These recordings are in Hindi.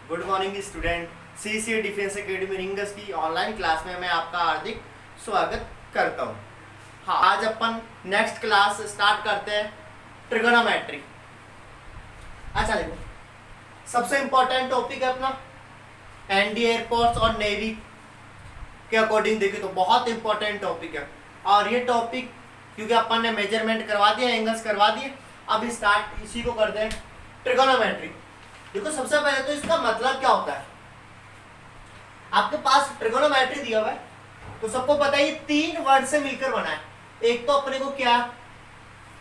Good morning student. CCA defence academy rings की ऑनलाइन क्लास में मैं आपका हार्दिक स्वागत करता हूँ। हाँ, आज अपन नेक्स्ट क्लास स्टार्ट करते हैं ट्रिगोनोमेट्री। अच्छा देखो, सबसे इम्पोर्टेंट टॉपिक है अपना एनडी एयरफोर्स और नेवी के अकॉर्डिंग देखें तो बहुत इंपॉर्टेंट टॉपिक है। और ये टॉपिक क्योंकि अपन ने मेजरमेंट करवा दिया, एंगल्स करवा दिए, अब स्टार्ट इसी को करते हैं ट्रिगोनोमेट्री। देखो, सबसे पहले तो इसका मतलब क्या होता है। आपके पास ट्रिगोनोमेट्री दिया हुआ है तो सबको पता है ये तीन वर्ड से मिलकर बना है। एक तो अपने को क्या,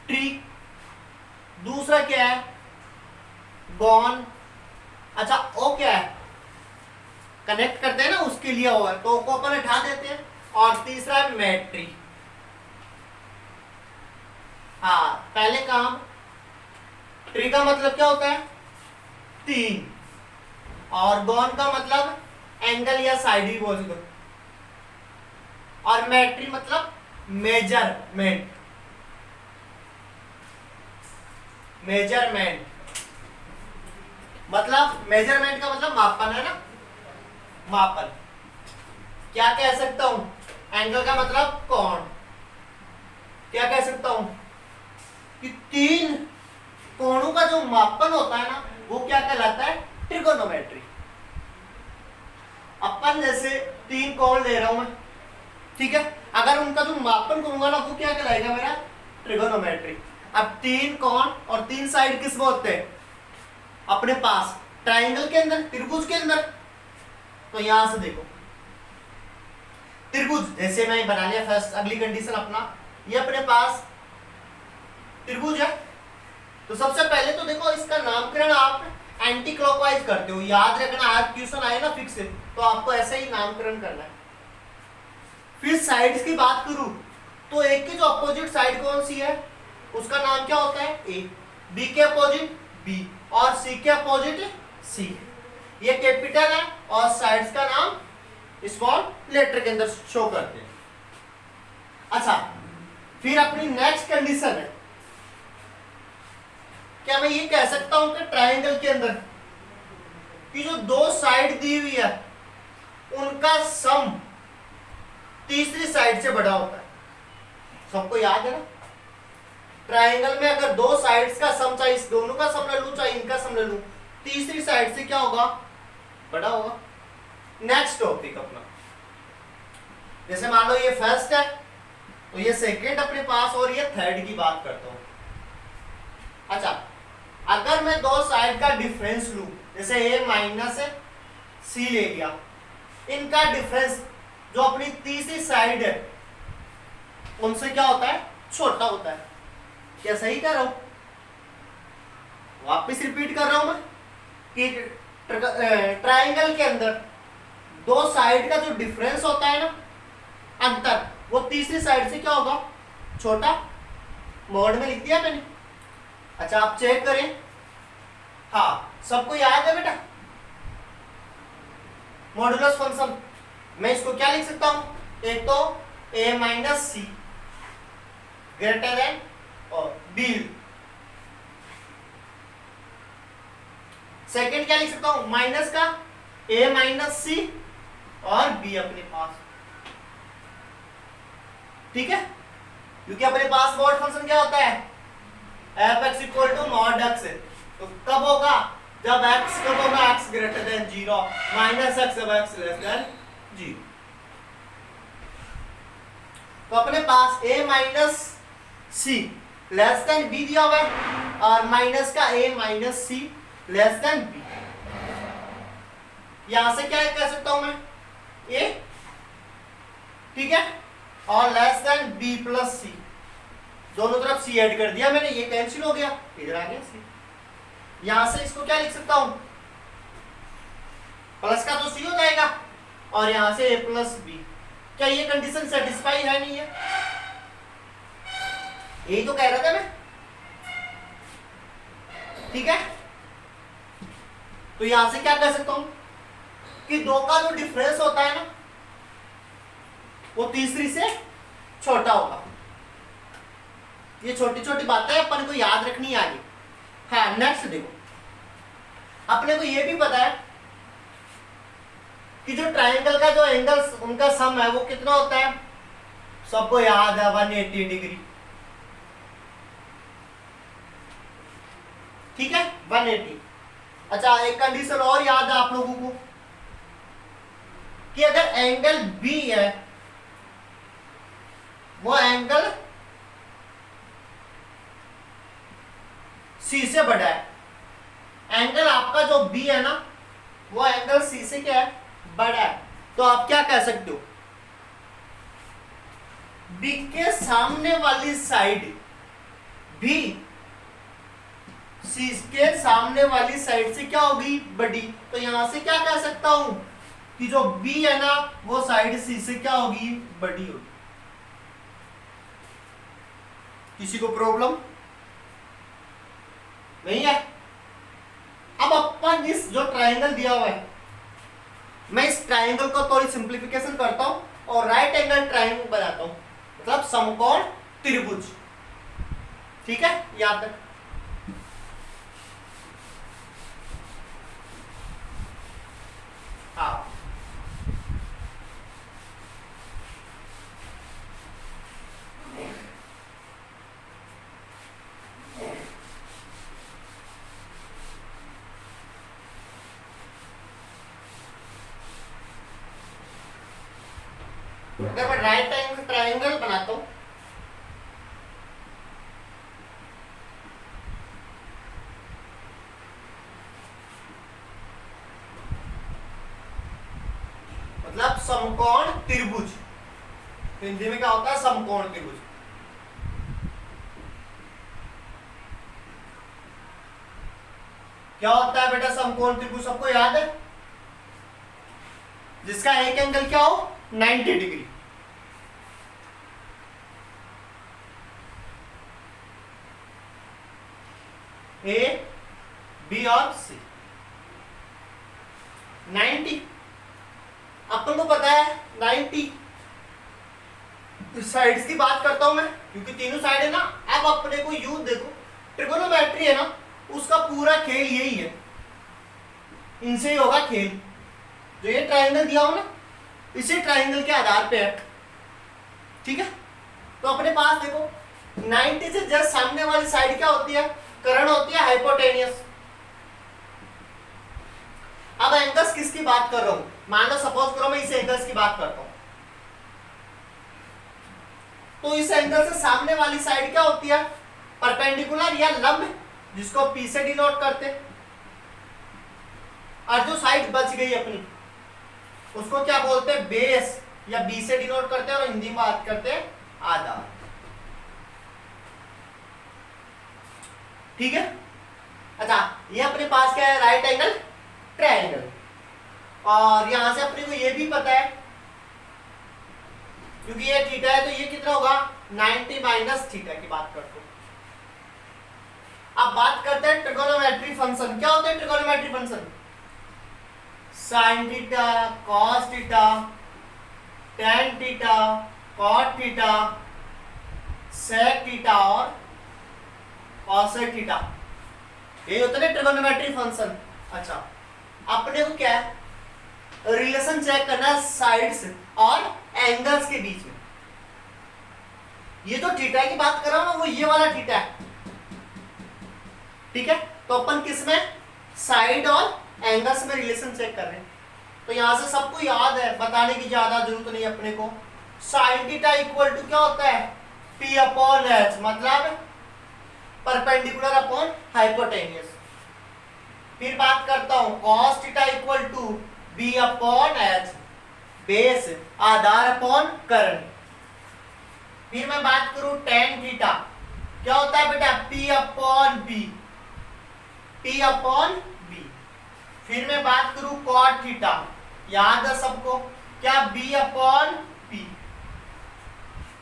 ट्री, दूसरा क्या है, गॉन, अच्छा ओ क्या है, कनेक्ट करते हैं ना उसके लिए हुआ है तो को अपन हटा देते हैं, और तीसरा है मेट्री। हाँ, पहले काम, ट्री का मतलब क्या होता है, तीन, और गॉन का मतलब एंगल या साइड भी बोल दो, और मेट्री मतलब मेजरमेंट। मेजरमेंट मतलब, मेजरमेंट का मतलब मापन है ना, मापन। क्या कह सकता हूं, एंगल का मतलब कोण। क्या कह सकता हूं कि तीन कोणों का जो मापन होता है ना वो क्या कहलाता है, ट्रिगोनोमेट्री। अपन जैसे तीन कोण ले रहा हूं मैं, ठीक है, अगर उनका जो मापन करूंगा ना वो क्या कहलाएगा मेरा, ट्रिगोनोमेट्री। अब तीन कोण और तीन साइड किस में होते हैं अपने पास, ट्राइंगल के अंदर, त्रिभुज के अंदर। तो यहां से देखो, त्रिभुज जैसे मैं बना लिया फर्स्ट, अगली कंडीशन अपना, ये अपने पास त्रिभुज है। तो सबसे पहले तो देखो इसका नामकरण आप एंटी क्लॉकवाइज करते हो, याद रखना, आज क्वेश्चन आए ना फिक्स है तो आपको ऐसे ही नामकरण करना है। फिर साइड्स की बात करूं तो एक की जो अपोजिट साइड कौन सी है उसका नाम क्या होता है, ए, बी के अपोजिट बी, और सी के अपोजिट सी। ये कैपिटल है और साइड्स का नाम स्मॉल लेटर के अंदर शो करते हैं। अच्छा, फिर अपनी नेक्स्ट कंडीशन है, क्या मैं ये कह सकता हूं कि ट्राइंगल के अंदर की जो दो साइड दी हुई है उनका सम तीसरी साइड से बड़ा होता है। सबको याद है ना, ट्राइंगल में अगर दो साइड्स का सम, चाहे इस दोनों का सम ले लूं चाहे इनका सम ले लूं, तीसरी साइड से क्या होगा, बड़ा होगा। नेक्स्ट टॉपिक अपना, जैसे मान लो ये फर्स्ट है तो ये सेकंड अपने पास, और ये थर्ड की बात करता हूं। अच्छा, अगर मैं दो साइड का डिफरेंस लूं, जैसे ए माइनस सी ले लिया, इनका डिफरेंस जो अपनी तीसरी साइड है उनसे क्या होता है, छोटा होता है। क्या सही कर रहा हूं, वापस रिपीट कर रहा हूं मैं कि ट्राइंगल के अंदर दो साइड का जो डिफरेंस होता है ना, अंतर, वो तीसरी साइड से क्या होगा, छोटा। बोर्ड में लिख दिया मैंने, अच्छा आप चेक करें। हाँ, सबको याद है बेटा मॉडुलस फंक्शन। मैं इसको क्या लिख सकता हूं, एक तो a minus c greater than और बी। सेकेंड क्या लिख सकता हूं, माइनस का a माइनस सी और b अपने पास, ठीक है, क्योंकि अपने पास मॉड फंक्शन क्या होता है, f(x = mod x)। तो कब होगा, जब x कब होगा, x greater than 0, minus x जब x लेस देन 0। तो अपने पास a minus c less than b दिया हुआ है, और माइनस का a minus c less than b। यहां से क्या कह सकता हूं मैं, a, ठीक है, और लेस देन b प्लस सी, दोनों तरफ सी ऐड कर दिया मैंने, ये कैंसिल हो गया, इधर आ गया सी। यहां से इसको क्या लिख सकता हूं, प्लस का तो सी हो जाएगा, और यहां से a प्लस बी। क्या ये कंडीशन सेटिस्फाई है, नहीं है, यही तो कह रहा था मैं, ठीक है। तो यहां से क्या कह सकता हूं कि दो का जो डिफरेंस होता है ना वो तीसरी से छोटा होगा। ये छोटी छोटी बातें अपन को याद रखनी है आगे। हाँ, नेक्स्ट देखो, अपने को ये भी पता है कि जो ट्राइंगल का जो एंगल उनका सम है वो कितना होता है, सबको याद है 180 डिग्री। ठीक है 180। अच्छा एक कंडीशन और याद है आप लोगों को कि अगर एंगल बी है वो एंगल सी से बड़ा है, एंगल आपका जो बी है ना वो एंगल सी से क्या है, बड़ा है, तो आप क्या कह सकते हो, बी के सामने वाली साइड भी सी के सामने वाली साइड से क्या होगी, बड़ी। तो यहां से क्या कह सकता हूं कि जो बी है ना वो साइड सी से क्या होगी, बड़ी होगी। किसी को प्रॉब्लम नहीं है। अब अपन इस जो ट्राइंगल दिया हुआ है, मैं इस ट्राइंगल को थोड़ी सिंप्लीफिकेशन करता हूं और राइट एंगल ट्राइंगल बनाता हूं, मतलब समकोण त्रिभुज। ठीक है याद रख। हाँ अगर मैं राइट एंगल ट्राइंगल बनाता हूं, मतलब समकोण त्रिभुज, हिंदी में क्या होता है, समकोण त्रिभुज। क्या होता है बेटा समकोण त्रिभुज, सबको याद है, जिसका एक एंगल क्या हो 90 डिग्री। ए बी और सी 90, अपन को पता है 90। साइड्स की बात करता हूं मैं क्योंकि तीनों साइड है ना। अब अपने को यू देखो, ट्रिगोनोमेट्री है ना, उसका पूरा खेल यही है, इनसे ही होगा खेल। जो ये ट्राइंगल दिया हो ना इसी ट्राइंगल के आधार पे है। ठीक है तो अपने पास देखो 90 से जस्ट सामने वाली साइड क्या होती है, कर्ण होती है हाइपोटेनियस। अब एंगल्स किसकी बात कर रहा हूं, मान लो सपोज करो मैं इस एंगल्स की बात करता हूं, तो इस एंगल से सामने वाली साइड क्या होती है, परपेंडिकुलर या लंब, जिसको पी से डिनोट करते हैं। और जो साइड बच गई अपनी उसको क्या बोलते हैं, बेस या बी से डिनोट करते हैं, और हिंदी में बात करते हैं आधार। ठीक है। अच्छा ये अपने पास क्या है, राइट एंगल ट्रायंगल। और यहां से अपने को ये भी पता है क्योंकि ये थीटा है तो ये कितना होगा 90 माइनस थीटा की बात करते हैं। अब बात करते हैं ट्रिगोनोमेट्री फंक्शन। क्या होते हैं trigonometry function, sine theta, cos theta, tan theta, cot theta, sec theta और कॉसेक थीटा, ये होते हैं ट्रिगोनोमेट्री फंक्शन। अच्छा अपने को क्या है, रिलेशन चेक करना है साइड्स और एंगल्स के बीच में। ये जो थीटा की बात कर रहा हूं ना वो ये वाला थीटा है। ठीक है तो अपन किस में, साइड और एंगल्स में रिलेशन चेक कर रहे हैं। तो यहां से सबको याद है, बताने की ज्यादा जरूरत नहीं अपने को। साइन थीटा इक्वल टू क्या होता है, पी अपॉन एच, मतलब परपेंडिकुलर अपॉन हाइपोटेनियस। फिर बात करता हूं cos theta equal to B upon H, base आधार अपॉन कर्ण। फिर मैं बात करूं टेन थीटा, क्या होता है बेटा p upon b, p upon b. फिर मैं बात करूं कॉट थीटा, याद है सबको क्या, बी अपॉन पी।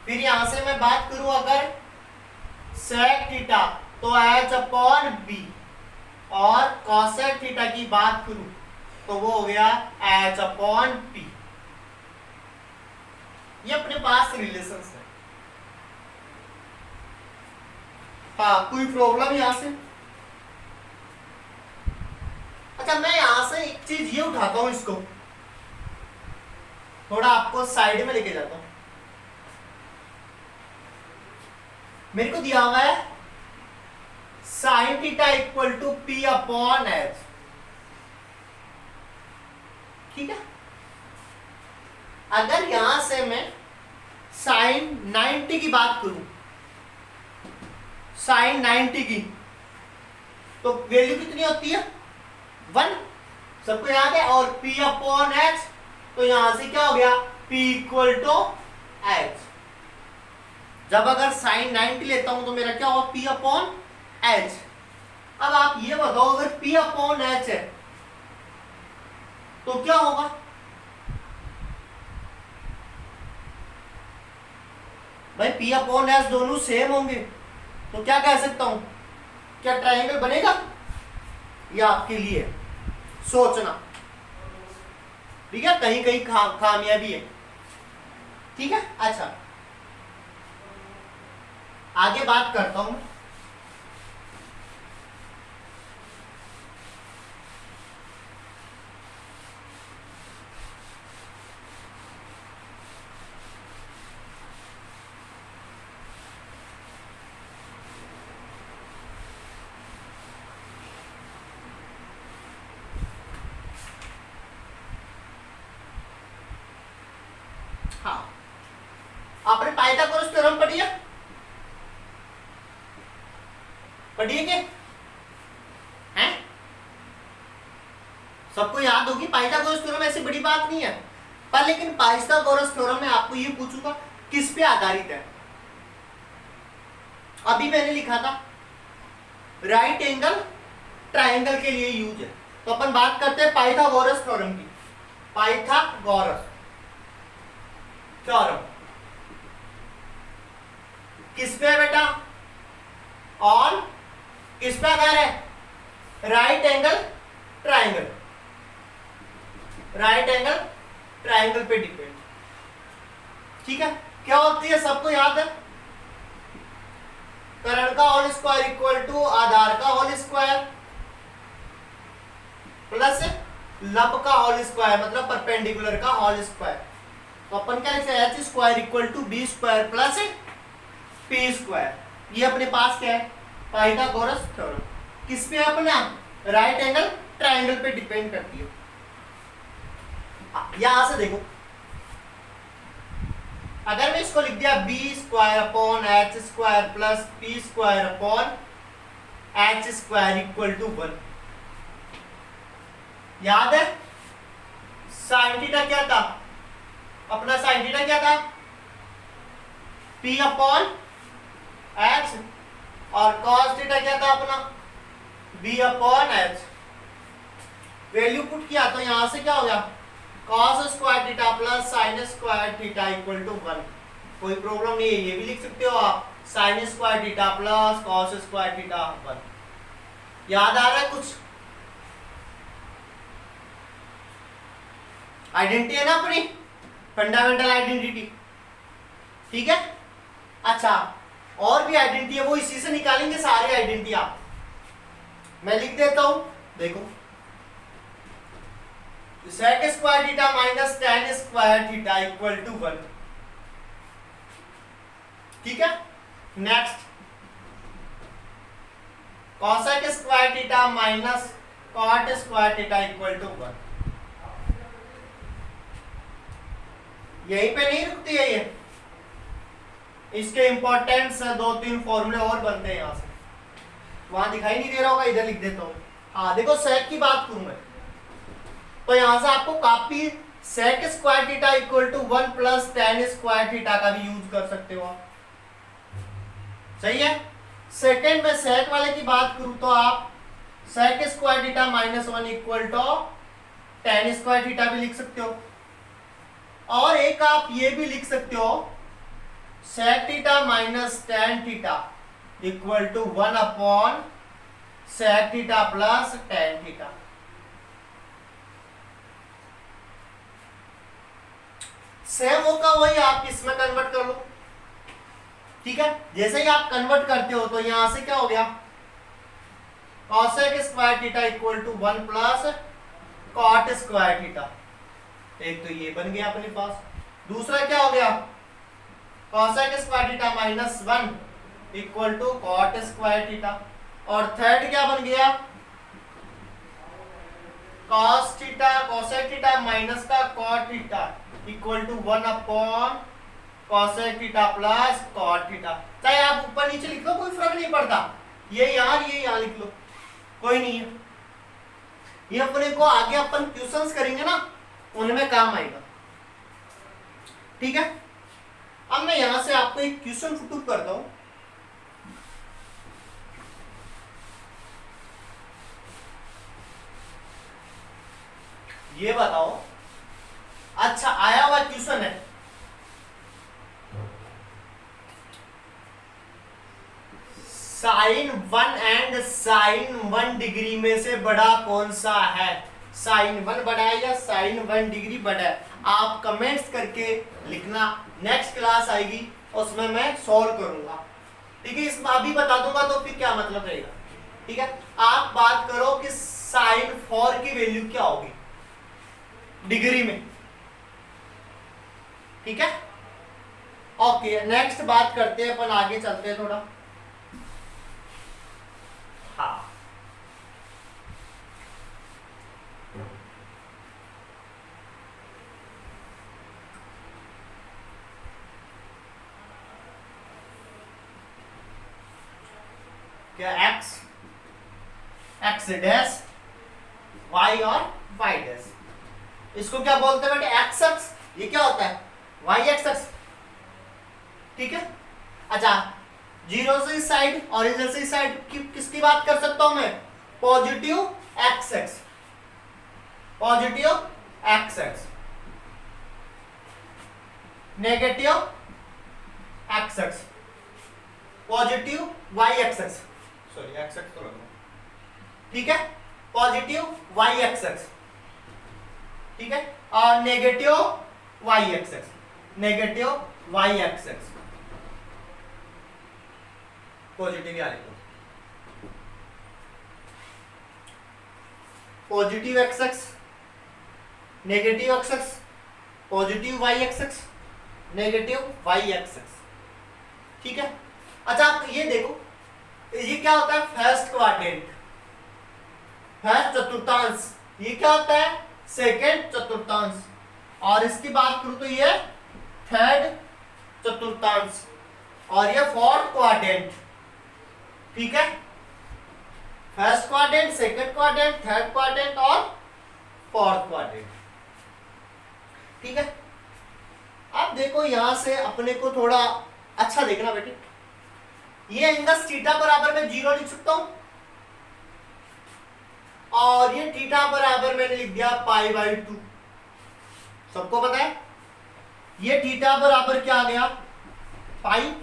फिर यहां से मैं बात करूं अगर सेक थीटा तो एच अपॉन बी, और कॉसेक थीटा की बात करूं तो वो हो गया एच अपॉन पी। ये अपने पास रिलेशंस है। हाँ कोई प्रॉब्लम यहां से। अच्छा मैं यहां से एक चीज ये उठाता हूं इसको थोड़ा आपको साइड में लेके जाता हूं। मेरे को दिया हुआ है sine theta equal to p upon h, ठीक है। अगर यहां से मैं साइन 90 की बात करूं, साइन 90 की, तो वैल्यू कितनी होती है 1, सबको याद है। और P अपॉन एच, तो यहां से क्या हो गया P इक्वल टू एच। जब अगर साइन 90 लेता हूं तो मेरा क्या होगा P अपॉन एच। अब आप ये बताओ अगर P अपॉन एच है तो क्या होगा, भाई P अपॉन एच दोनों सेम होंगे, तो क्या कह सकता हूं, क्या ट्रायंगल बनेगा। यह आपके लिए सोचना, ठीक है, कहीं कहीं खामियां भी है, ठीक है। अच्छा, आगे बात करता हूं। हाँ, आपने पाइथागोरस थ्योरम पढ़ी है, पढ़िए क्या है, सबको याद होगी। पाइथागोरस थ्योरम ऐसी बड़ी बात नहीं है, पर लेकिन पाइथागोरस थ्योरम में आपको ये पूछूंगा किस पे आधारित है। अभी मैंने लिखा था राइट एंगल ट्रायंगल के लिए यूज है, तो अपन बात करते हैं पाइथागोरस थ्योरम की। पाइथागोरस थ्योरम किस पे है बेटा, ऑन किस पे आधार है, right angle triangle, right angle triangle पे डिपेंड, ठीक है। क्या होती है सबको याद है, कर्ण का होल स्क्वायर इक्वल टू आधार का होल स्क्वायर प्लस लंब का होल स्क्वायर, मतलब परपेंडिकुलर का होल स्क्वायर। तो अपन क्या लिखते हैं, h square equal to b square plus p square. ये अपने पास क्या है, पाइथागोरस थ्योरम। किस पे अपना, राइट एंगल ट्रायंगल पे डिपेंड करती है। यहां से देखो, अगर मैं इसको लिख दिया b square upon h square plus p square upon h square equal to 1, याद है साइन थीटा क्या था अपना, साइन थीटा क्या था P अपॉन एच, और cos थीटा क्या था अपना B upon h. Value put किया तो यहां से क्या हो गया, cos square theta plus sine square theta equal to 1। कोई प्रॉब्लम नहीं है, ये भी लिख सकते हो आप, sign square theta plus cos square theta 1। याद आ रहा है कुछ, आइडेंटिटी है ना अपनी, फंडामेंटल आइडेंटिटी, ठीक है। अच्छा, और भी आइडेंटिटी है, वो इसी से निकालेंगे सारे आइडेंटिटी आप। मैं लिख देता हूं, देखो sec square theta minus tan square theta equal to 1, ठीक है। Next cosec square theta minus cot square theta equal to 1। यहीं पे नहीं रुकती है ये, इसके इंपॉर्टेंस 2-3 फॉर्मूले और बनते हैं यहां से, वहां दिखाई नहीं दे रहा होगा, इधर लिख देता हूं। हाँ देखो, सेक की बात करूं मैं, तो यहां से आपको काफी sec square theta equal to 1 plus tan square theta का भी यूज कर सकते हो आप, सही है। सेकेंड में सेक वाले की बात करूं तो आप sec square theta minus 1 equal to tan square theta भी लिख सकते हो, और एक आप ये भी लिख सकते हो sec theta minus tan theta equal to 1 upon sec theta plus tan theta. Same होगा वही, आप इसमें कन्वर्ट कर लो, ठीक है। जैसे ही आप कन्वर्ट करते हो तो यहां से क्या हो गया, cosec square theta equal to 1 plus cot square theta, एक तो ये बन गया अपने पास। दूसरा क्या हो गया, cosec square theta minus 1 equal to cot square theta. और थर्ड क्या बन गया, cos theta cosec theta minus का cot theta equal to 1 upon cosec theta plus cot theta. चाहे आप ऊपर नीचे लिख लो, कोई फर्क नहीं पड़ता, ये यहाँ लिख लो, कोई नहीं है। ये अपने को आगे अपन क्वेश्चंस करेंगे ना, उनमें काम आएगा। ठीक है, अब मैं यहां से आपको एक क्वेश्चन पुट करता हूं। ये बताओ, अच्छा आया हुआ क्वेश्चन है, साइन 1 एंड साइन 1 डिग्री में से बड़ा कौन सा है? साइन 1 बड़ा है या साइन 1 डिग्री बड़ा है? आप कमेंट्स करके लिखना, नेक्स्ट क्लास आएगी उसमें मैं सॉल्व करूंगा। ठीक है, इसमें अभी बता दूंगा तो फिर क्या मतलब रहेगा। ठीक है, आप बात करो कि साइन 4 की वैल्यू क्या होगी डिग्री में। ठीक है, ओके, नेक्स्ट बात करते हैं अपन, आगे चलते हैं थोड़ा। हाँ, क्या एक्स डैश वाई और वाई डैश, इसको क्या बोलते हैं बेटे, एक्स एक्स। ये क्या होता है, वाई एक्स एक्स। ठीक है, अच्छा, जीरो से इस साइड ओरिजिन से इस साइड किसकी बात कर सकता हूं मैं, positive x x, positive x x, negative x x, positive Y x x, sorry x x तो लगा। ठीक है, पॉजिटिव वाई एक्स एक्स। ठीक है, और negative Y x x, negative Y x x, positive या negative, positive x x, negative x x, positive Y x x, negative Y x X. ठीक है, अच्छा आप ये देखो, ये क्या होता है, फर्स्ट क्वाड्रेंट, फर्स्ट चतुर्थांश। ये क्या होता है, सेकेंड चतुर्थांश। और इसकी बात करूं तो ये थर्ड चतुर्थांश, और ये फोर्थ क्वाड्रेंट। ठीक है, first quadrant, second quadrant, third quadrant और फोर्थ क्वाड्रेंट। ठीक है, अब देखो यहां से अपने को थोड़ा अच्छा देखना बेटे, ये एंगल थीटा बराबर मैं 0 लिख सकता हूं, और ये थीटा बराबर मैंने लिख दिया π/2। सबको पता है ये थीटा बराबर क्या आ गया, पाई,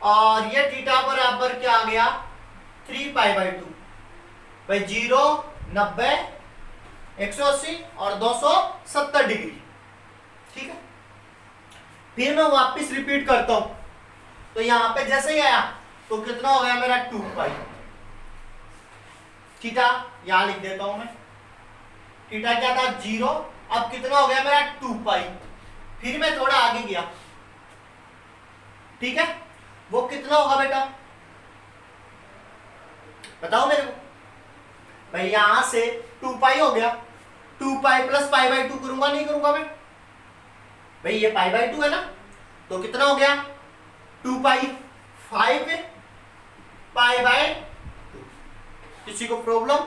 और ये थीटा बराबर क्या आ गया, 3π/2। भाई 0, 90, 180 और 270 डिग्री। ठीक है, फिर मैं वापस रिपीट करता हूं, तो यहां पे जैसे ही आया तो कितना हो गया मेरा 2π। थीटा यहां लिख देता हूं मैं, थीटा क्या था 0, अब कितना हो गया मेरा 2π। फिर मैं थोड़ा आगे गया, ठीक है, वो कितना होगा बेटा बताओ मेरे को। भाई यहां से 2π हो गया, 2π प्लस π/2 करूंगा, नहीं करूंगा मैं, भाई ये π/2 है ना, तो कितना हो गया 2π, 5π/2। किसी को प्रॉब्लम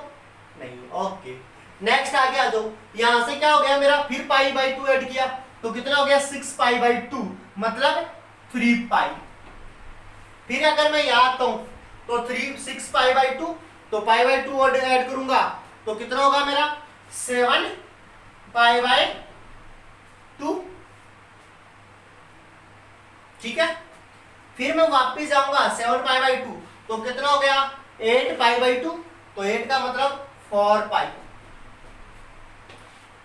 नहीं, ओके। नेक्स्ट आगे आ जाओ, यहां से क्या हो गया मेरा, फिर π/2 ऐड किया तो कितना हो गया 6π/2, मतलब 3π। फिर अगर मैं यहां आता हूं तो 6π/2, तो π/2 ऐड करूंगा तो कितना होगा मेरा 7π/2। ठीक है, फिर मैं वापस जाऊंगा 7π/2, तो कितना हो गया 8π/2, तो 8 का मतलब 4π।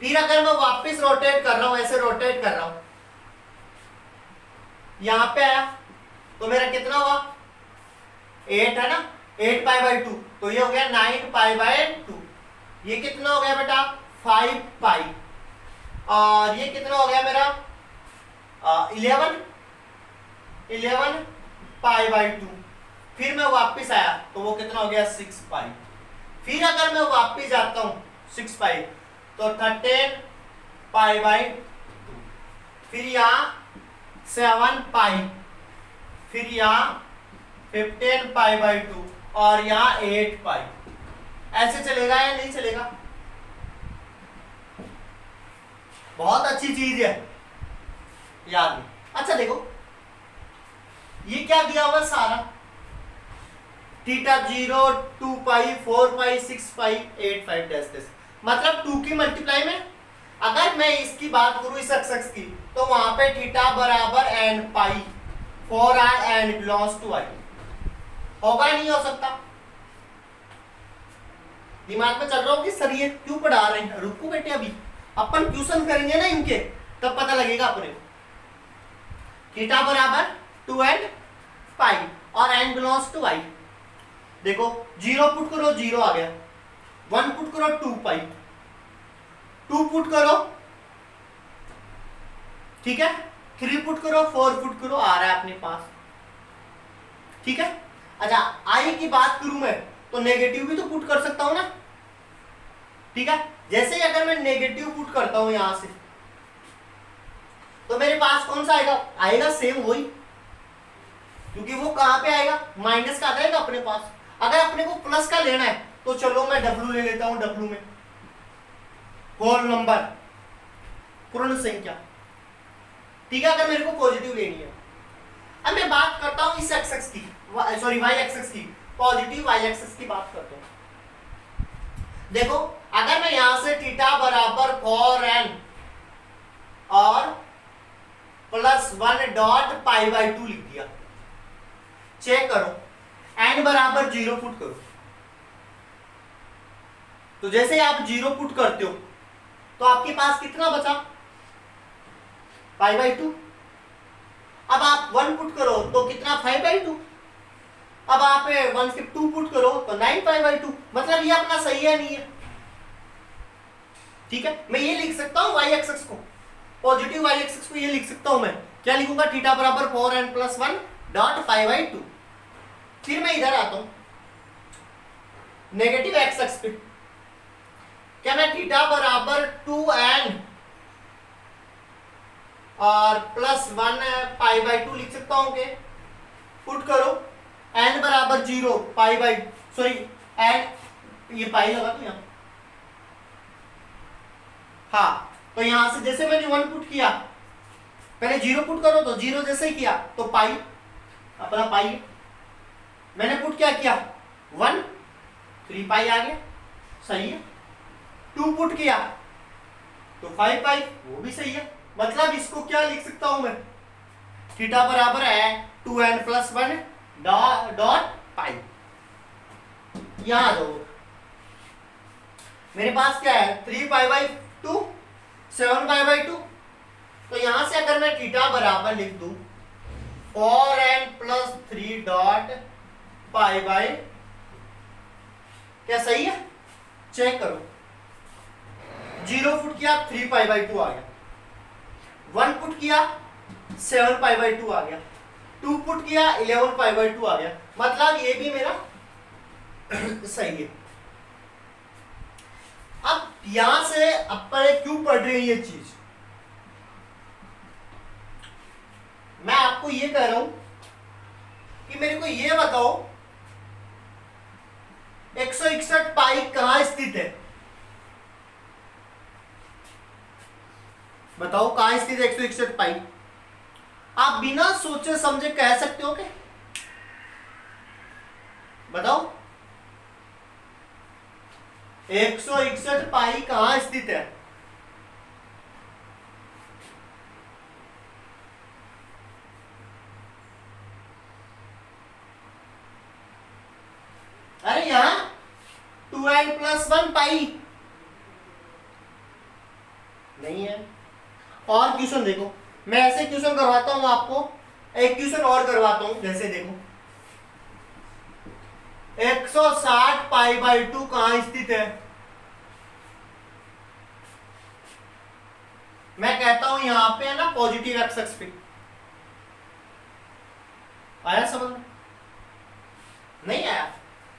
फिर अगर मैं वापस रोटेट कर रहा हूं, ऐसे रोटेट कर रहा हूं, यहां पे आया तो मेरा कितना हुआ 8 है ना, 8π/2, तो ये हो गया 9π/2। ये कितना हो गया बेटा 5π। और ये कितना हो गया मेरा 11 पाई बाई 2। फिर मैं वापस आया तो वो कितना हो गया 6 पाई। फिर अगर मैं वापस जाता हूं 6 पाई तो 13 पाई बाई 2। फिर यहाँ 7 पाई, फिर यहाँ 15 पाई बाई 2 और यहाँ 8 पाई। ऐसे चलेगा या नहीं चलेगा? बहुत अच्छी चीज है, याद नहीं। अच्छा देखो ये क्या दिया हुआ सारा, थीटा 0, 2 पाई, 4 पाई, 6 पाई, 8 पाई डैश डैश, मतलब 2 की मल्टीप्लाई में अगर मैं इसकी बात करूं इस एक्स की तो वहां पे थीटा बराबर n pi 4i n belongs to i होगा, नहीं हो सकता? दिमाग में चल रहा हो कि सर ये क्यों पढ़ा रहे हैं? रुको बेटे, अभी अपन ट्यूशन करेंगे ना इनके, तब पता लगेगा अपने को। थीटा बराबर 2n पाई और n बिलोंग्स टू i। देखो 0 पुट करो 0 आ गया, 1 पुट करो 2 पाई, 2 पुट करो, ठीक है, 3 पुट करो, 4 पुट करो, आ रहा है अपने पास, ठीक है। अच्छा i की बात करूं मैं तो नेगेटिव भी तो पुट कर सकता हूं ना, ठीक है। जैसे ही अगर मैं नेगेटिव पुट करता हूं यहां से तो मेरे पास कौन सा आएगा? आएगा सेम वही, क्योंकि वो कहां पे आएगा? माइनस का आ जाएगा अपने पास। अगर अपने को प्लस का लेना है तो चलो मैं W ले लेता हूं, W में होल नंबर, पूर्ण संख्या, ठीक है। अगर मेरे को पॉजिटिव लेनी है, अब मैं बात करता हूं इस एक्सेस की, सॉरी वाई एक्सेस की, पॉजिटिव वाई एक्सेस की बात करते हैं। देखो अगर मैं यहां से थीटा बराबर 4n और +1 डॉट पाई बाई 2 लिख दिया, चेक करो n बराबर 0 पुट करो, तो जैसे आप 0 पुट करते हो तो आपके पास कितना बचा? Pi by 2। अब आप 1 पुट करो तो कितना? 5 बाई 2। अब आप 1 से 2 पुट करो तो 9 पाई बाई 2। मतलब ये अपना सही है नहीं है, ठीक है। मैं ये लिख सकता हूं वाई एक्सेस को, पॉजिटिव वाई एक्सेस को ये लिख सकता हूं मैं, क्या लिखूंगा? थीटा बराबर 4n + 1 डॉट पाई बाई 2। फिर मैं इधर आता हूं नेगेटिव एक्स एक्स पे, क्या मैं थीटा बराबर 2n और +1 पाई बाई 2 लिख सकता हूं? के पुट करो, n बराबर 0 पाई बाई, सॉरी n ये पाई लगा तो यहां, हाँ, तो यहां से जैसे मैंने 1 पुट किया, पहले 0 पुट करो तो 0 जैसे ही किया तो पाई, अपना पाई मैंने पुट क्या किया 1, 3 पाई आ गया, सही है। 2 पुट किया तो 5 पाई, वो भी सही है। मतलब इसको क्या लिख सकता हूं मैं? थीटा बराबर है 2n + 1 डॉट पाई। यहां आ जाओ, मेरे पास क्या है 3 पाई बाई 2, 7 पाई बाई 2। तो यहां से अगर मैं थीटा बराबर लिख दूं 4n + 3 डॉट पाई बाई, क्या सही है? चेक करो, 0 पुट किया 3 पाई बाई 2 आ गया, 1 पुट किया 7 पाई बाई 2 आ गया, 2 पुट किया 11 पाई बाई 2 आ गया। मतलब ये भी मेरा सही है। अब यहां से अपन क्यों पढ़ रहे हैं ये चीज? मैं आपको ये कह रहा हूं कि मेरे को ये बताओ 161 पाई कहां स्थित है? बताओ कहां स्थित है 161 पाई? आप बिना सोचे समझे कह सकते हो क्या? बताओ 161 पाई कहां स्थित है? अरे यहां 2n + 1 पाई नहीं है। और क्वेश्चन देखो, मैं ऐसे क्वेश्चन करवाता हूं आपको, एक क्वेश्चन और करवाता हूं। जैसे देखो 160 पाई बाई 2 कहां स्थित है? मैं कहता हूं यहां पे है ना पॉजिटिव एक्स एक्स पे, आया समझ में? नहीं आया?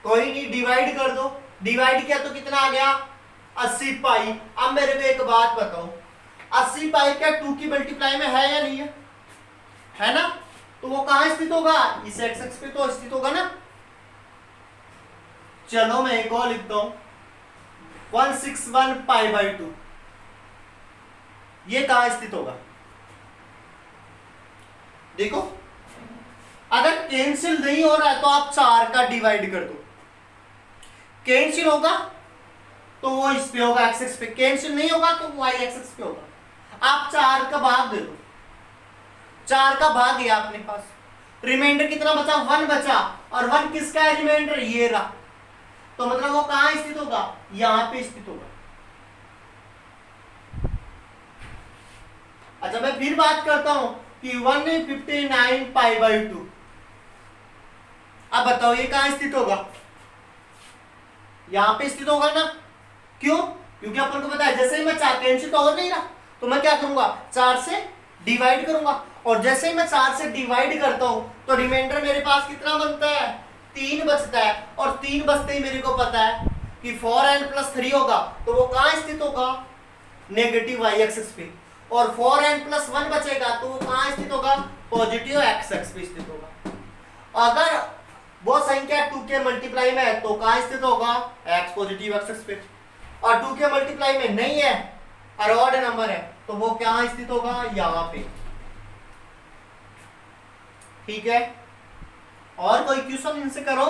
कोई नहीं, डिवाइड कर दो। डिवाइड किया तो कितना आ गया 80 पाई। अब मेरे को एक बात बताओ, 80 पाई क्या 2 की मल्टीप्लाई में है या नहीं है? है ना? तो वो कहां स्थित होगा? इस एक्स एक्स पे तो स्थित होगा ना। चलो मैं एक और लिखता हूं, 161 पाई बाई 2, ये कहां स्थित होगा? देखो, अगर कैंसिल नहीं हो रहा है तो आप 4 का डिवाइड कर दो। कैंसिल होगा तो वो इस पे होगा एक्स एक्स पे, कैंसिल नहीं होगा तो वाई एक्स एक्स पे होगा। आप 4 का भाग दे दो, 4 का भाग गया अपने पास, रिमाइंडर कितना बचा? 1 बचा, और 1 किसका है रिमाइंडर? ये रहा। तो मतलब वो कहां स्थित होगा? यहां पे स्थित होगा। अच्छा मैं फिर बात करता हूं कि 159 पाई बाई 2, अब बताओ ये कहां स्थित होगा? यहां पे स्थित होगा ना। क्यों? क्योंकि अपन को पता है जैसे ही मैं 4 कैंसिल तो हो नहीं रहा, तो मैं क्या करूंगा? 4 से डिवाइड करूंगा, और जैसे ही मैं 4 से डिवाइड करता हूं तो रिमाइंडर मेरे पास कितना बनता है? 3 बचता है, और 3 बचते ही मेरे को पता है कि 4n + 3 होगा, तो वो कहां स्थित होगा? नेगेटिव वाई एक्सिस पे। और 4n + 1 बचेगा तो वो कहां स्थित होगा? पॉजिटिव एक्स एक्स पे स्थित होगा। अगर वो संख्या 2 के मल्टीप्लाई में है तो कहां स्थित होगा? x पॉजिटिव एक्स एक्स पे। और 2 के मल्टीप्लाई में नहीं है और ऑड नंबर है तो वो कहां स्थित होगा? यहां पे। ठीक है, और कोई क्वेश्चन इनसे करो?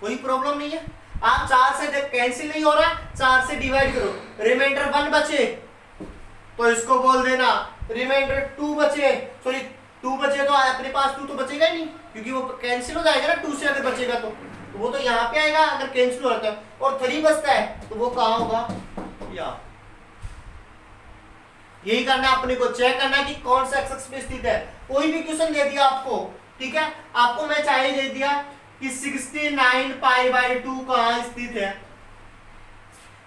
कोई प्रॉब्लम नहीं है? आप 4 से कैंसिल नहीं हो रहा, 4 से डिवाइड करो, रिमाइंडर 1 बचे तो इसको बोल देना रिमाइंडर 2 बचे, सॉरी 2 बचे तो अपने पास 2 तो बचेगा ही नहीं, क्योंकि वो कैंसिल हो जाएगा ना 2 से अगर बचेगा तो वो तो यहाँ पे आएगा अगर कैंसिल हो जाता है। और 3 बचता है तो वो कहाँ होगा? यहाँ। यही करना अपने को, चेक करना कि कौन सा एक्स पे स्थित है। कोई भी क्वेश्चन दे दिया आपको, ठीक है, आपको मैं चाहिए दे दिया कि 69 पाई बाई 2 कहां स्थित है,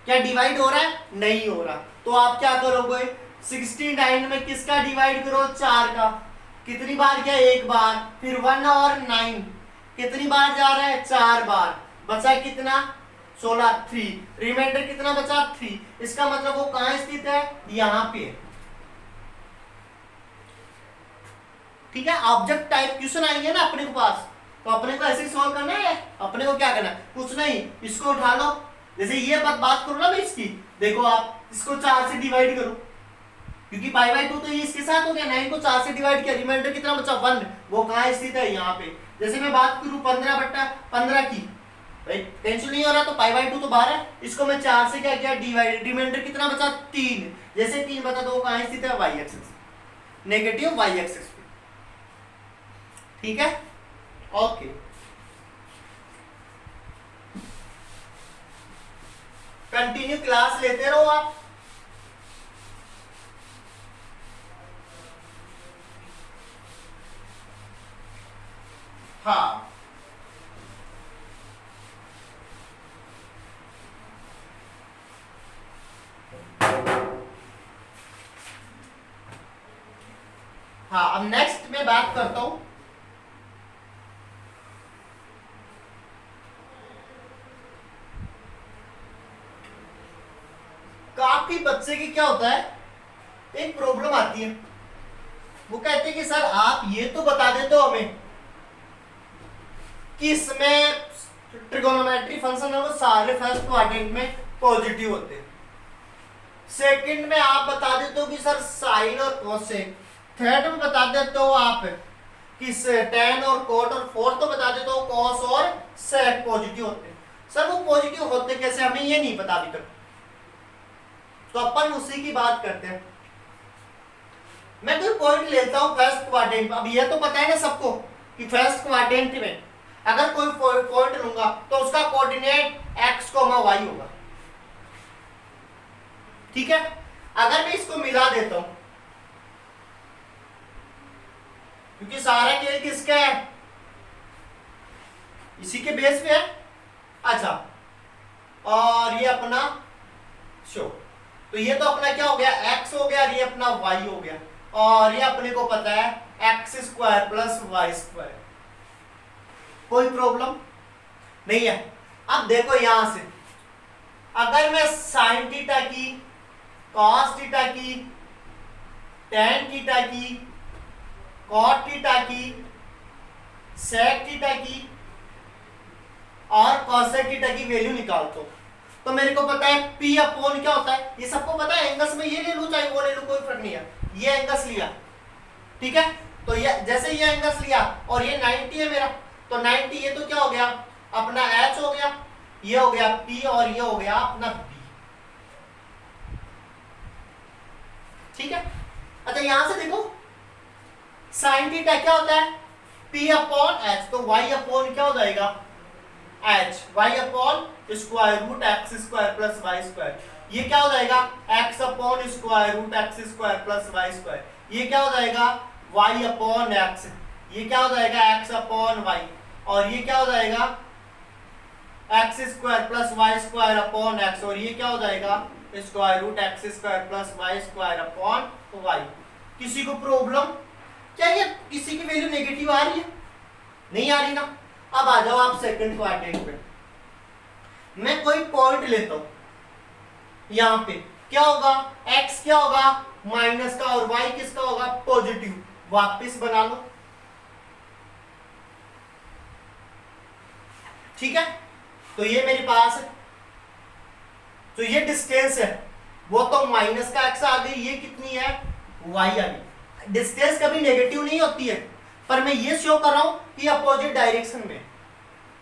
क्या डिवाइड हो रहा है? नहीं हो रहा, तो आप क्या करोगे? 69 में किसका डिवाइड करो? 4 का। कितनी बार किया? एक बार। फिर 1 और 9 कितनी बार जा रहा है? 4 बार। बचा कितना? 16, 3। रिमाइंडर कितना बचा? 3। इसका मतलब वो कहां स्थित है? यहां पे। ठीक है, ऑब्जेक्ट टाइप क्वेश्चन आएंगे ना अपने के पास, तो अपने को ऐसे ही सॉल्व करना है। अपने को क्या करना है? कुछ नहीं, इसको उठा लो, जैसे ये बात करो ना मैं इसकी, देखो आप इसको 4 से डिवाइड करो, क्योंकि पाई बाई 2 तो ये इसके साथ हो गया, 9 को 4 से डिवाइड किया, रिमाइंडर कितना बचा? 1। वो कहां स्थित है? यहाँ पे। जैसे मैं बात करूं 15/15 की, भाई कैंसिल नहीं हो रहा तो पाई बाई 2 तो बाहर है, इसको मैं 4 से क्या किया? डिवाइड, रिमाइंडर कितना बचा? 3। जैसे 3 बचा तो वो कहां स्थित है? Y axis, negative y axis पे। ठीक है, ओके। कंटिन्यू क्लास लेते रहो आप। हाँ, हाँ, अब नेक्स्ट मैं बात करता हूं काफी बच्चे की क्या होता है, एक प्रॉब्लम आती है, वो कहते हैं कि सर आप ये तो बता देते हो हमें कि इसमें ट्रिगोनोमेट्री फंक्शन है वो सारे फर्स्ट क्वाड्रेंट में पॉजिटिव होते हैं। सेकंड में आप बता देते हो कि सर साइन और कोसेक। थर्ड में बता देते हो आप कि टेन और कोट, और फोर्थ तो बता देते हो कॉस और सेक पॉजिटिव होते हैं। सर वो पॉजिटिव होते कैसे, हमें ये नहीं पता अभी तक, तो अपन उसी की बात करते हैं। मैं कोई पॉइंट लेता हूं फर्स्ट क्वाड्रेंट, अब ये तो पता है ना सबको कि फर्स्ट क्वाड्रेंट में अगर कोई पॉइंट लूंगा तो उसका कोऑर्डिनेट x, y होगा। ठीक है, अगर मैं इसको मिला देता हूं, क्योंकि सारा खेल किसका है? इसी के बेस पे है। अच्छा, और ये अपना शो, तो ये तो अपना क्या हो गया, x हो गया और ये अपना y हो गया, और ये अपने को पता है x square plus y square. कोई प्रॉब्लम नहीं है। अब देखो यहां से अगर मैं साइन थीटा की, कॉस थीटा की, टेन थीटा की, कॉट थीटा की, सेक थीटा की और कॉसेक थीटा की वैल्यू निकालता हूं, तो मेरे को पता है P अपॉन क्या होता है, ये सबको पता है। एंगल्स में ये ले लूं चाहे वो ले लूं, कोई फर्क नहीं है। ये एंगल्स लिया, ठीक है, तो ये जैसे ये एंगल्स लिया और ये 90 है मेरा, तो 90 ये तो क्या हो गया अपना H हो गया, ये हो गया P और ये हो गया अपना B, ठीक है। अच्छा यहां से देखो साइन थीटा क्या होता है P अपॉन H, तो Y अपॉन क्या हो जाएगा H, Y upon square root x square plus y square, ये क्या हो जाएगा x upon square root x square plus y square, ये क्या हो जाएगा y अपॉन x, ये क्या हो जाएगा x अपॉन y, और ये क्या हो जाएगा x square plus y square upon x, और ये क्या हो जाएगा square root x square plus y square upon y। किसी को प्रॉब्लम क्या, ये किसी की वैल्यू नेगेटिव आ रही है? नहीं आ रही ना। अब आ जाओ आप सेकंड क्वाड्रेंट पे, मैं कोई पॉइंट लेता हूं, यहां पे क्या होगा x क्या होगा माइनस का और y किसका होगा पॉजिटिव, वापस बना लो, ठीक है। तो ये मेरे पास है, तो ये डिस्टेंस है, वो तो माइनस का x आ गई, ये कितनी है y आ गई। डिस्टेंस कभी नेगेटिव नहीं होती है, पर मैं ये शो कर रहा हूं कि अपोजिट डायरेक्शन में,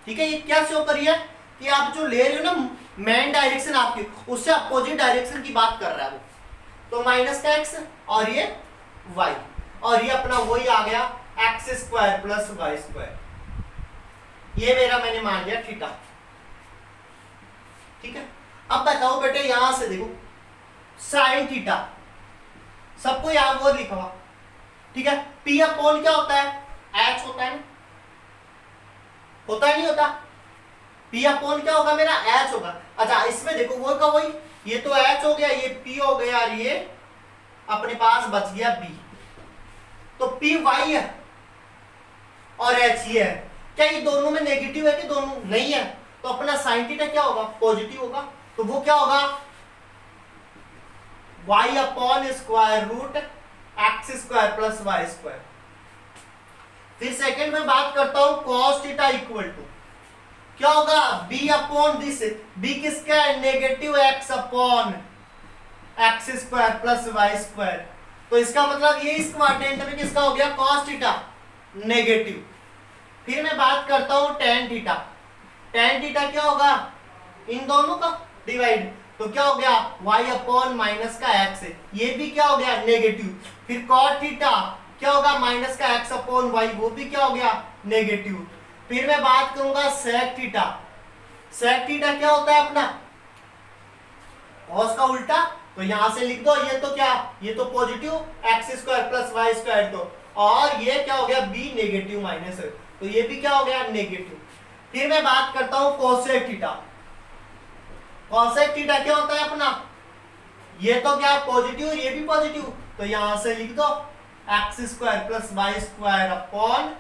ठीक है। ये क्या शो करी है कि आप जो ले रहे हो ना मेन डायरेक्शन आपकी, उससे अपोजिट डायरेक्शन की बात कर रहा है वो, तो माइनस का x और ये y, और ये अपना वही आ गया x square plus y square, ये मेरा मैंने मान लिया थीटा, ठीक है। अब बताओ बेटे यहां से देखो साइन थीटा, सबको यहां वो लिखा हुआ, ठीक है। P अपॉन क्या होता है H होता है ना, होता है नहीं होता, P अपॉन क्या होगा मेरा H होगा। अच्छा इसमें देखो वो का वही, ये तो H हो गया, ये P हो गया और ये अपने पास बच गया B, तो P Y है और H ये है। क्या ये दोनों में नेगेटिव है कि दोनों नहीं है, तो अपना साइन थीटा क्या होगा पॉजिटिव होगा, तो वो क्या होगा y upon square root x square plus y square. फिर सेकंड में बात करता हूं cos थीटा इक्वल टू क्या होगा b अपॉन दिस, b किसका है negative x upon x square plus y square, तो इसका मतलब ये इस क्वाड्रेंट में किसका हो गया cos थीटा नेगेटिव। फिर मैं बात करता हूं tan थीटा, tan थीटा क्या होगा इन दोनों का डिवाइड, तो क्या हो गया y अपॉन माइनस का x, ये भी क्या हो गया नेगेटिव। फिर cot थीटा क्या होगा माइनस का x अपॉन y, वो भी क्या हो गया नेगेटिव। फिर मैं बात करूंगा sec थीटा, sec थीटा क्या होता है अपना cos का उल्टा, तो यहां से लिख दो ये तो क्या, ये तो positive x square plus y square, तो और ये क्या हो गया b नेगेटिव माइनस है, तो ये भी क्या हो गया नेगेटिव। फिर मैं बात करता हूं cosec थीटा, cosec थीटा क्या होता है अपना, ये तो क्या पॉजिटिव ये भी पॉजिटिव, तो यहां से लिख दो x square plus y square upon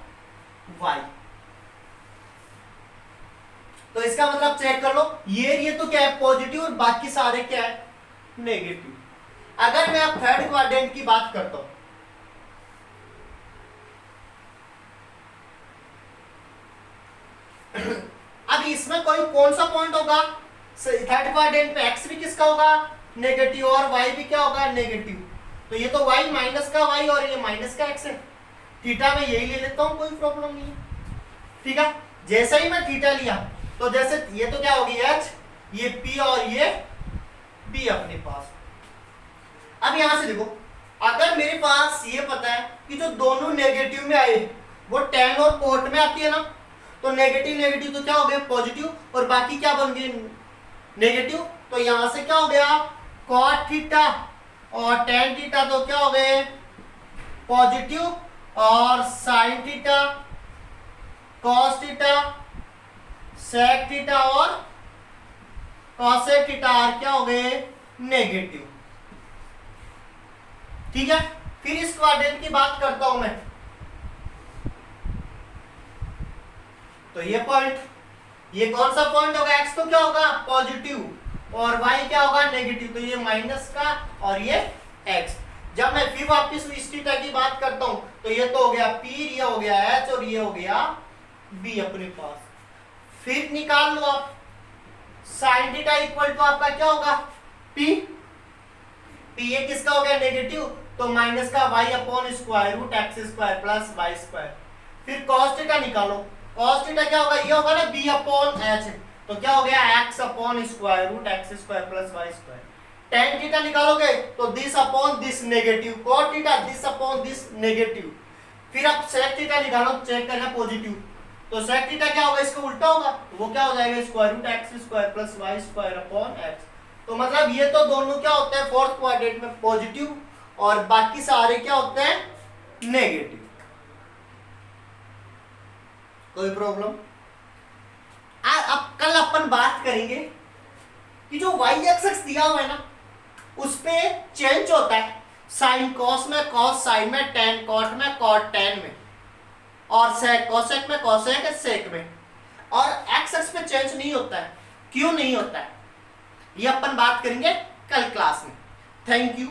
y. तो इसका मतलब चेक कर लो, ये तो क्या है पॉजिटिव और बाकी सारे क्या है नेगेटिव। अगर मैं अब थर्ड क्वाड्रेंट की बात करता हूं, अब इसमें कोई कौन सा पॉइंट होगा थर्ड क्वाड्रेंट पे, एक्स भी किसका होगा नेगेटिव और वाई भी क्या होगा नेगेटिव, तो ये तो वाई माइनस का वाई और ये माइनस का एक्स है, थीटा में यही ले लेता हूं कोई प्रॉब्लम नहीं है, ठीक है। जैसे ही मैं थीटा लिया तो जैसे ये तो क्या होगी एच, ये पी और ये बी अपने पास। अब यहां से देखो अगर मेरे पास ये पता है कि जो दोनों नेगेटिव में आए वो टेन और कोट में आती है ना, तो नेगेटिव नेगेटिव तो क्या हो गया पॉजिटिव और बाकी क्या बन गए नेगेटिव, तो यहां से क्या हो गया कॉट थीटा और टेन थीटा तो क्या हो गए पॉजिटिव, और sine theta cos theta sec theta और कॉसेक थीटा क्या हो गए नेगेटिव। ठीक है। फिर इस क्वाड्रेंट की बात करता हूं मैं, तो ये पॉइंट, ये कौन सा पॉइंट होगा, एक्स तो क्या होगा पॉजिटिव और वाई क्या होगा नेगेटिव, तो ये माइनस का और ये एक्स। जब मैं फिर वापस इस थीटा की बात करता हूं तो ये तो हो गया पी, ये हो गया एच और ये हो गया बी अपने पास। फिर निकाल लो आप साइन थीटा इक्वल टू आपका क्या होगा पी, पी ये किसका हो गया नेगेटिव, तो माइनस का y upon square root x square plus y square. फिर कॉस थीटा निकालो, कॉस थीटा क्या होगा, ये होगा ना बी अपॉन एच, तो क्या हो गया x upon square root x square plus y square. Tan theta निकालोगे तो this upon this negative, cot theta this upon this negative. फिर आप सेक थीटा निकालो, चेक करना पॉजिटिव, तो सेक थीटा क्या होगा इसका उल्टा होगा, तो वो क्या हो जाएगा square root x square plus y square upon x. तो मतलब ये तो दोनों क्या होते हैं फोर्थ क्वाड्रेंट में पॉजिटिव और बाकी सारे क्या होते हैं नेगेटिव। कोई प्रॉब्लम? अब कल अपन बात करेंगे कि जो वाई एक्सिस दिया हुआ है ना उस पे चेंज होता है, साइन कॉस में, कॉस साइन में, टेन कॉट में, कॉट टेन में, और सेक कोसेक में, कोसेक सेक में, और एक्स एक्स पे चेंज नहीं होता है। क्यों नहीं होता है ये अपन बात करेंगे कल क्लास में। Thank you.